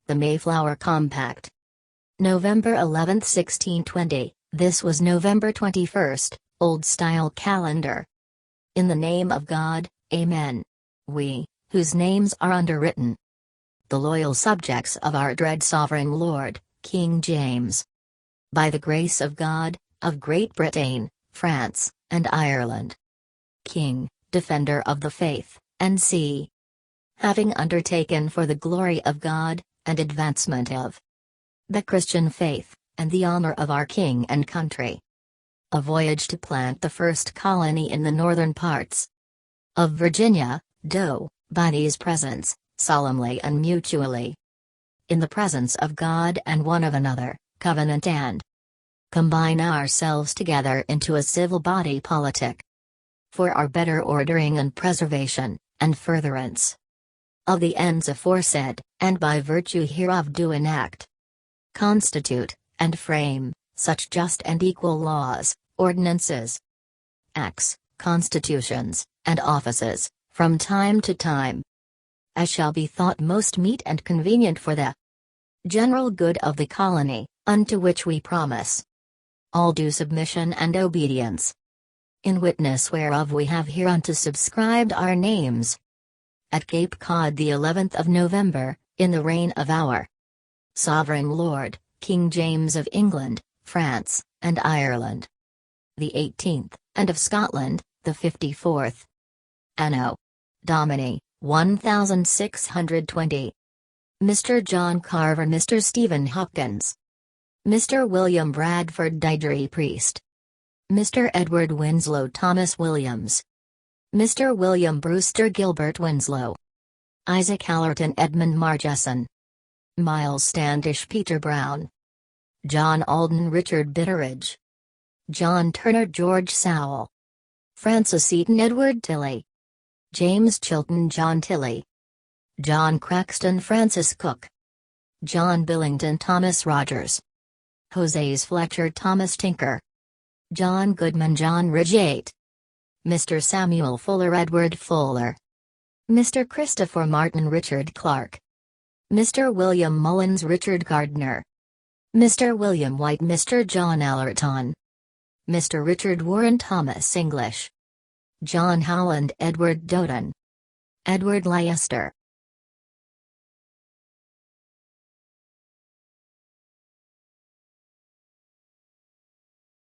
The Mayflower Compact. November 11, 1620, this was November 21st, Old Style Calendar. In the name of God, Amen. We, whose names are underwritten. The loyal subjects of our dread sovereign Lord, King James. By the grace of God, of Great Britain, France, and Ireland. King, Defender of the Faith, N.C. Having undertaken for the glory of God, and advancement of the Christian faith, and the honor of our King and country. A voyage to plant the first colony in the northern parts of Virginia, do, by these presents, solemnly and mutually. In the presence of God and one of another, covenant and combine ourselves together into a civil body politic. For our better ordering and preservation, and furtherance of the ends aforesaid, and by virtue hereof do enact, constitute, and frame, such just and equal laws, ordinances, acts, constitutions, and offices, from time to time, as shall be thought most meet and convenient for the general good of the colony, unto which we promise all due submission and obedience. In witness whereof we have hereunto subscribed our names. At Cape Cod the 11th of November, in the reign of our Sovereign Lord, King James of England, France, and Ireland. The 18th, and of Scotland, the 54th. Anno Domini, 1620. Mr. John Carver, Mr. Stephen Hopkins. Mr. William Bradford Didery Priest. Mr. Edward Winslow Thomas Williams. Mr. William Brewster Gilbert Winslow. Isaac Allerton Edmund Margeson. Miles Standish Peter Brown. John Alden Richard Bitteridge. John Turner George Sowell. Francis Eaton Edward Tilley. James Chilton John Tilley. John Craxton Francis Cook. John Billington Thomas Rogers. Jose's Fletcher Thomas Tinker. John Goodman John Ridgate. Mr. Samuel Fuller Edward Fuller. Mr. Christopher Martin Richard Clark. Mr. William Mullins Richard Gardner. Mr. William White Mr. John Allerton. Mr. Richard Warren Thomas English. John Howland Edward Doden. Edward Leicester.